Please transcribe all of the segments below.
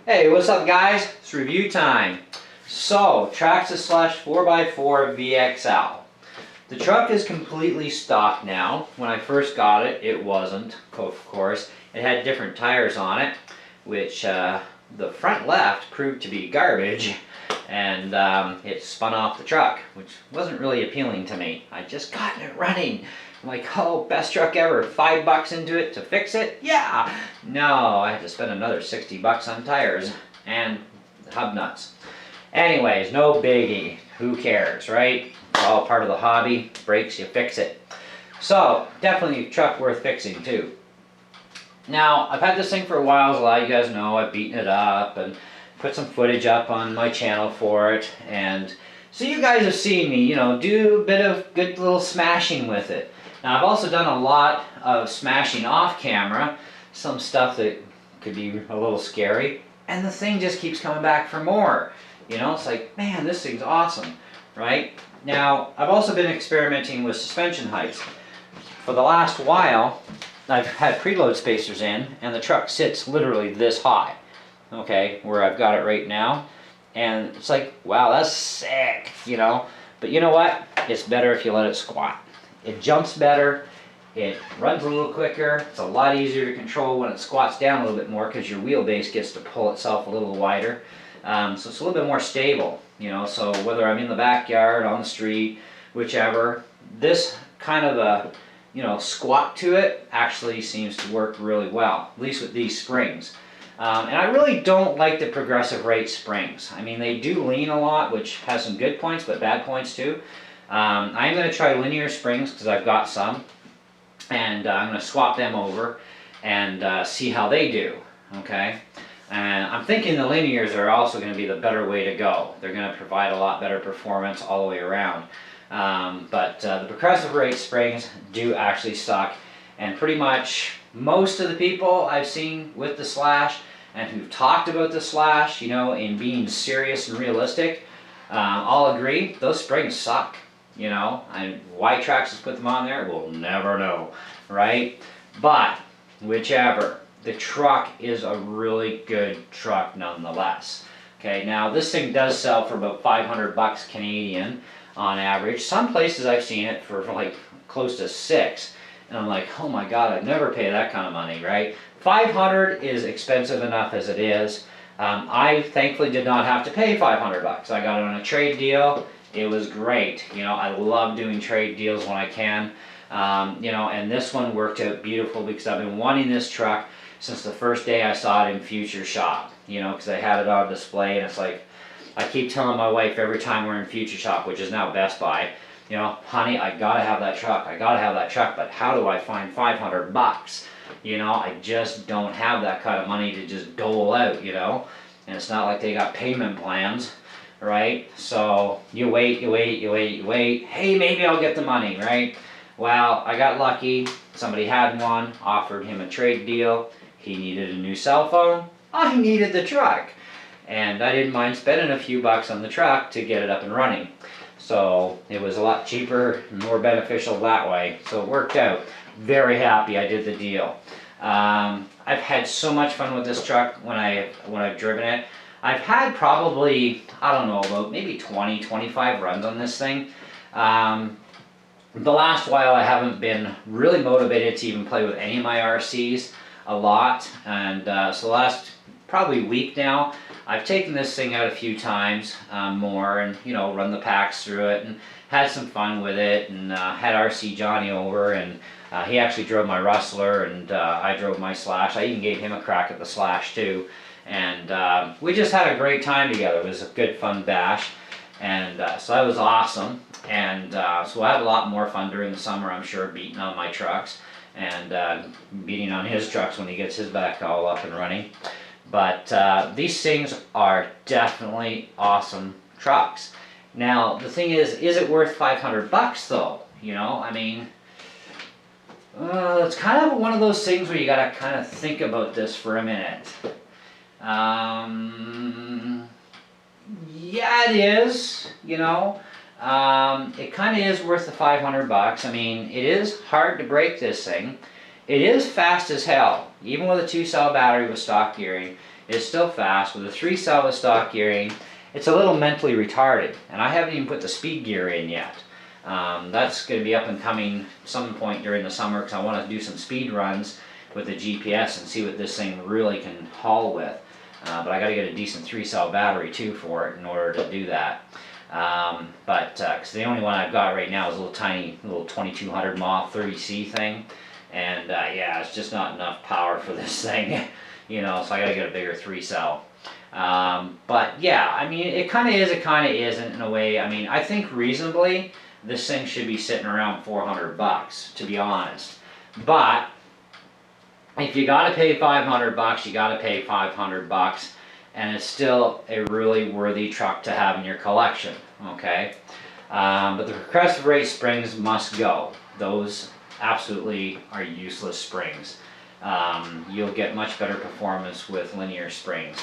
Hey, what's up guys? It's review time. So, Traxxas slash 4x4 VXL. The truck is completely stock now. When I first got it, it wasn't, of course. It had different tires on it, which the front left proved to be garbage, and it spun off the truck, which wasn't really appealing to me. I just gotten it running. I'm like, oh, best truck ever, $5 into it to fix it? Yeah! No, I had to spend another 60 bucks on tires and hub nuts. Anyways, no biggie. Who cares, right? It's all part of the hobby. Breaks, you fix it. So, definitely a truck worth fixing too. Now, I've had this thing for a while, as a lot of you guys know. I've beaten it up and put some footage up on my channel for it. And so you guys have seen me, do a bit of good little smashing with it. Now, I've also done a lot of smashing off camera, some stuff that could be a little scary, and the thing just keeps coming back for more. It's like, man, this thing's awesome, right? Now, I've also been experimenting with suspension heights. For the last while, I've had preload spacers in, and the truck sits literally this high, okay, where I've got it right now. And it's like, wow, that's sick, But you know what? It's better if you let it squat. It jumps better, it runs a little quicker, it's a lot easier to control when it squats down a little bit more because your wheelbase gets to pull itself a little wider. So it's a little bit more stable, so whether I'm in the backyard, on the street, whichever, this kind of a, squat to it actually seems to work really well, at least with these springs. And I really don't like the progressive rate springs. I mean, they do lean a lot, which has some good points, but bad points too. I'm going to try linear springs because I've got some, and I'm going to swap them over and see how they do, okay? And I'm thinking the linears are also going to be the better way to go. They're going to provide a lot better performance all the way around. But the progressive rate springs do actually suck, and pretty much most of the people I've seen with the Slash and who've talked about the Slash, in being serious and realistic, all agree those springs suck. And why Traxxas put them on there, we'll never know, right? But whichever, the truck is a really good truck nonetheless. Okay, now this thing does sell for about 500 bucks Canadian on average. Some places I've seen it for like close to $6, and I'm like, oh my god, I'd never pay that kind of money, right? 500 is expensive enough as it is. I thankfully did not have to pay 500 bucks. I got it on a trade deal. It was great. I love doing trade deals when I can. And this one worked out beautiful because I've been wanting this truck since the first day I saw it in Future Shop. Because I had it on display, and it's like, I keep telling my wife every time we're in Future Shop, which is now Best Buy, honey, I gotta have that truck. I gotta have that truck, but how do I find 500 bucks? I just don't have that kind of money to just dole out, And it's not like they got payment plans. Right? So you wait. Hey, maybe I'll get the money, right? Well, I got lucky. Somebody had one, offered him a trade deal. He needed a new cell phone. I needed the truck. And I didn't mind spending a few bucks on the truck to get it up and running. So it was a lot cheaper and more beneficial that way. So it worked out. Very happy I did the deal. I've had so much fun with this truck when I've driven it. I've had probably, I don't know, about maybe 20, 25 runs on this thing. The last while I haven't been really motivated to even play with any of my RCs a lot. And so the last probably week now, I've taken this thing out a few times more and, run the packs through it and had some fun with it, and had RC Johnny over, and he actually drove my Rustler, and I drove my Slash. I even gave him a crack at the Slash too. And we just had a great time together. It was a good fun bash, and so that was awesome. And so we'll have a lot more fun during the summer, I'm sure, beating on my trucks and beating on his trucks when he gets his back all up and running. But these things are definitely awesome trucks. Now the thing is it worth 500 bucks though? I mean, it's kind of one of those things where you gotta kind of think about this for a minute. Yeah, it is, it kind of is worth the 500 bucks. I mean, it is hard to break this thing. It is fast as hell. Even with a 2-cell battery with stock gearing, It's still fast with a 3-cell with stock gearing. It's a little mentally retarded, and I haven't even put the speed gear in yet. That's going to be up and coming some point during the summer because I want to do some speed runs with the GPS and see what this thing really can haul with. But I got to get a decent 3-cell battery too for it in order to do that. Because the only one I've got right now is a little tiny, little 2200 mAh 30C thing, and yeah, it's just not enough power for this thing, you know. So I got to get a bigger 3-cell. But yeah, I mean, it kind of is, it kind of isn't in a way. I mean, I think reasonably this thing should be sitting around $400, to be honest. But if you got to pay $500, you got to pay $500, and it's still a really worthy truck to have in your collection. Okay, but the progressive rate springs must go. Those absolutely are useless springs. You'll get much better performance with linear springs.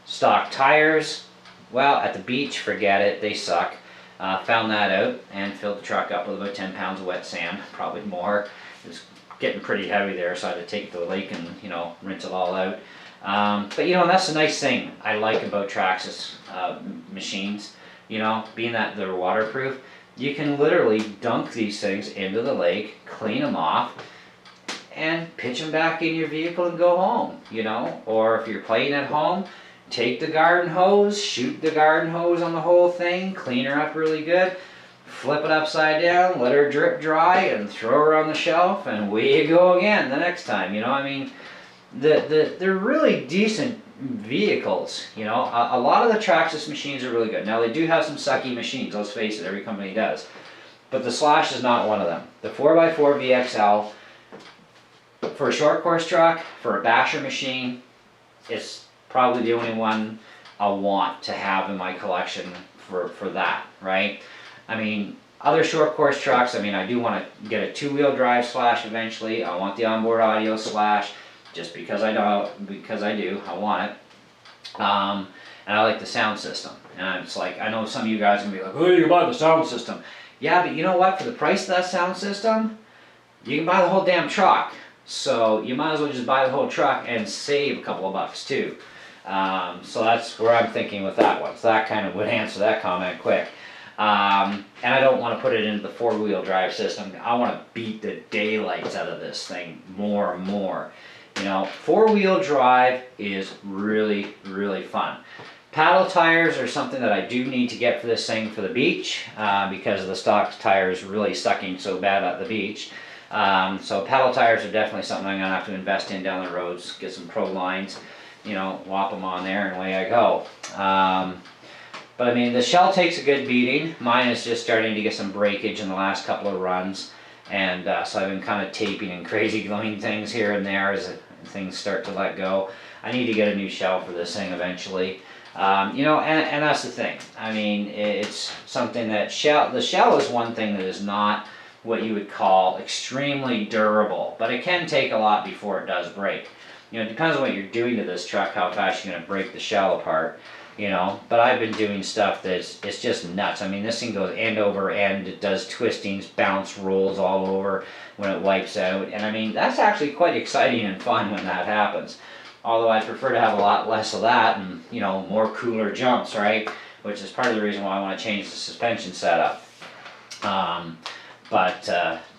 Stock tires, well, at the beach, forget it, they suck. Found that out and filled the truck up with about 10 pounds of wet sand, probably more. It was getting pretty heavy there, so I had to take it to the lake and, you know, rinse it all out. But you know, that's the nice thing I like about Traxxas machines, you know, being that they're waterproof. You can literally dunk these things into the lake, clean them off, and pitch them back in your vehicle and go home, you know. Or if you're playing at home, take the garden hose, shoot the garden hose on the whole thing, clean her up really good, flip it upside down, let her drip dry, and throw her on the shelf, and away you go again the next time, you know. I mean, they're really decent vehicles, you know. A lot of the Traxxas machines are really good. Now, they do have some sucky machines, let's face it, every company does. But the Slash is not one of them. The 4x4 VXL, for a short course truck, for a basher machine, it's probably the only one I want to have in my collection for that, right? I mean, other short course trucks, I mean, I do want to get a 2-wheel drive Slash eventually. I want the onboard audio Slash, just because I do, I want it. And I like the sound system. And it's like, I know some of you guys are going to be like, oh, you can buy the sound system. Yeah, but you know what? For the price of that sound system, you can buy the whole damn truck. So you might as well just buy the whole truck and save a couple of bucks too. So that's where I'm thinking with that one. So that kind of would answer that comment quick. And I don't want to put it into the 4-wheel drive system. I want to beat the daylights out of this thing more and more. You know, 4-wheel drive is really, really fun. Paddle tires are something that I do need to get for this thing for the beach, because the stock tires really sucking so bad at the beach. So paddle tires are definitely something I'm going to have to invest in down the roads, get some pro lines, you know, whop them on there and away I go. But I mean, the shell takes a good beating. Mine is just starting to get some breakage in the last couple of runs. And so I've been kind of taping and crazy gluing things here and there as things start to let go. I need to get a new shell for this thing eventually. You know, and that's the thing. I mean, it's something that the shell is one thing that is not what you would call extremely durable, but it can take a lot before it does break. You know, it depends on what you're doing to this truck, how fast you're going to break the shell apart, you know. But I've been doing stuff it's just nuts. I mean, this thing goes end over end, it does twistings, bounce, rolls all over when it wipes out, and I mean, that's actually quite exciting and fun when that happens. Although I prefer to have a lot less of that and, you know, more cooler jumps, right? Which is part of the reason why I want to change the suspension setup. But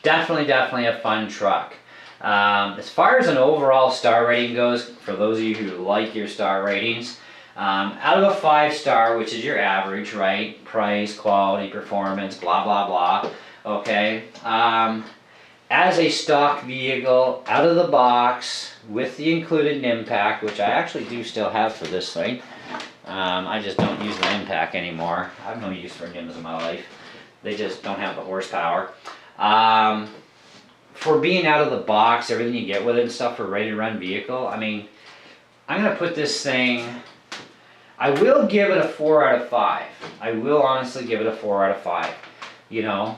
definitely a fun truck. As far as an overall star rating goes, for those of you who like your star ratings, out of a 5-star, which is your average, right? Price, quality, performance, blah, blah, blah. Okay. As a stock vehicle, out of the box, with the included NIM pack, which I actually do still have for this thing. I just don't use the NIM pack anymore. I have no use for NIMs in my life. They just don't have the horsepower. For being out of the box, everything you get with it and stuff for a ready-to-run vehicle, I mean, I'm going to put this thing, I will give it a 4 out of 5. I will honestly give it a 4 out of 5. You know,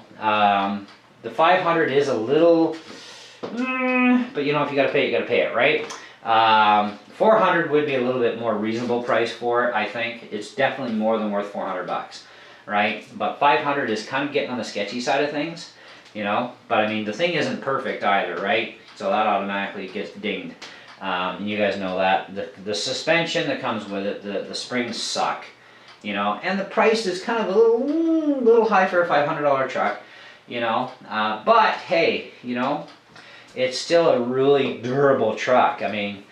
the 500 is a little, but you know, if you got to pay it, you got to pay it, right? 400 would be a little bit more reasonable price for it, I think. It's definitely more than worth $400, right? But 500 is kind of getting on the sketchy side of things, you know? But I mean, the thing isn't perfect either, right? So that automatically gets dinged. You guys know that. The suspension that comes with it, the springs suck. You know, and the price is kind of a little high for a $500 truck, you know, but hey, you know, it's still a really durable truck. I mean,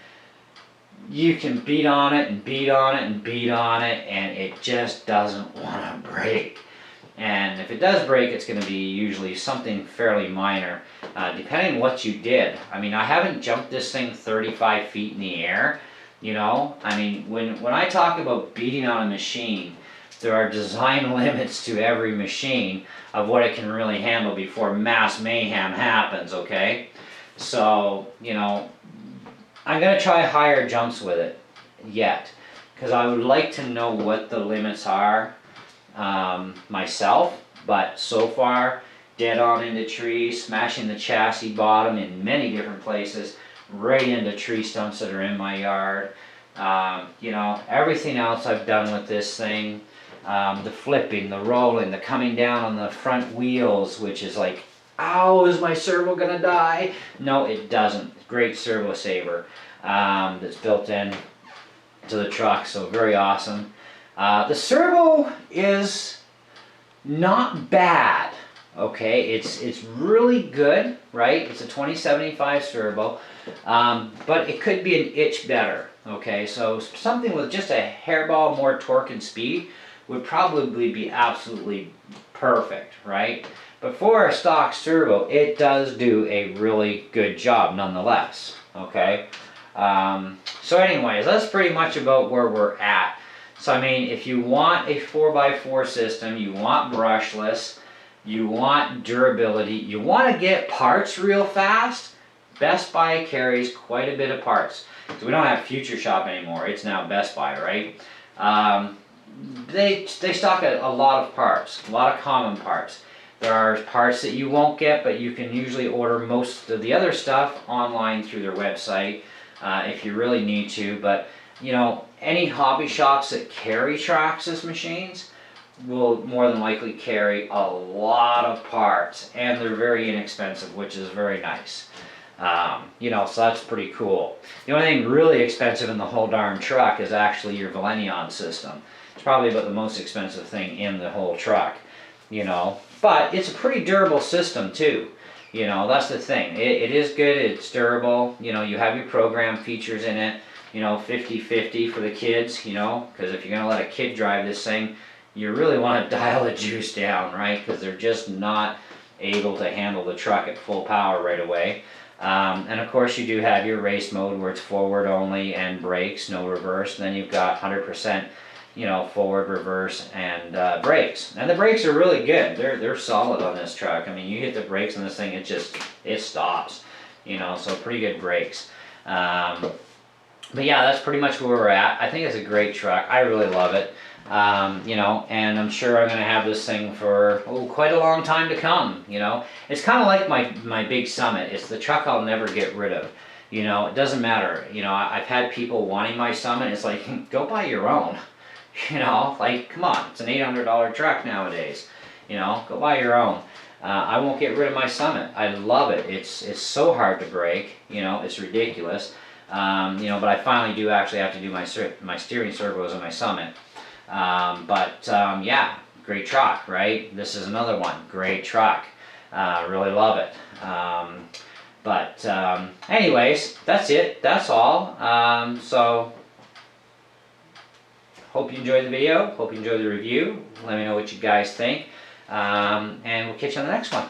you can beat on it and beat on it and beat on it, and it just doesn't want to break. And if it does break, it's going to be usually something fairly minor, depending on what you did. I mean, I haven't jumped this thing 35 feet in the air. You know, I mean, when I talk about beating on a machine, there are design limits to every machine of what it can really handle before mass mayhem happens, okay? So, you know, I'm going to try higher jumps with it yet, because I would like to know what the limits are myself, but so far, dead on into trees, smashing the chassis bottom in many different places, right into tree stumps that are in my yard. You know, everything else I've done with this thing, the flipping, the rolling, the coming down on the front wheels, which is like, ow, is my servo gonna die? No, it doesn't. Great servo saver that's built in to the truck, so very awesome. The servo is not bad. Okay, it's really good, right? It's a 2075 servo, but it could be an itch better. Okay, so something with just a hairball more torque and speed would probably be absolutely perfect, right? But for a stock servo, it does do a really good job nonetheless. Okay, so anyways, that's pretty much about where we're at. So I mean, if you want a 4x4 system, you want brushless, you want durability, you want to get parts real fast, Best Buy carries quite a bit of parts. So we don't have Future Shop anymore, it's now Best Buy, right? They stock a lot of parts, a lot of common parts. There are parts that you won't get, but you can usually order most of the other stuff online through their website if you really need to. But you know, any hobby shops that carry Traxxas machines will more than likely carry a lot of parts, and they're very inexpensive, which is very nice. You know, so that's pretty cool. The only thing really expensive in the whole darn truck is actually your Valenion system. It's probably about the most expensive thing in the whole truck, you know. But it's a pretty durable system too. You know, that's the thing. It is good, it's durable. You know, you have your program features in it. You know, 50-50 for the kids, you know, because if you're going to let a kid drive this thing, you really want to dial the juice down, right? Because they're just not able to handle the truck at full power right away. And of course you do have your race mode where it's forward only and brakes, no reverse. And then you've got 100%, you know, forward, reverse, and brakes. And the brakes are really good. They're solid on this truck. I mean, you hit the brakes on this thing, it stops. You know, so pretty good brakes. But yeah, that's pretty much where we're at. I think it's a great truck. I really love it. You know, and I'm sure I'm going to have this thing for quite a long time to come. You know, it's kind of like my big Summit. It's the truck I'll never get rid of. You know, it doesn't matter. You know, I've had people wanting my Summit. It's like, go buy your own. You know, like, come on, it's an $800 truck nowadays. You know, go buy your own. I won't get rid of my Summit. I love it. It's so hard to break. You know, it's ridiculous. You know, but I finally do actually have to do my steering servos on my Summit. Yeah, great truck, right? This is another one, great truck. Really love it. Anyways, that's it. That's all. So, hope you enjoyed the video. Hope you enjoyed the review. Let me know what you guys think. And we'll catch you on the next one.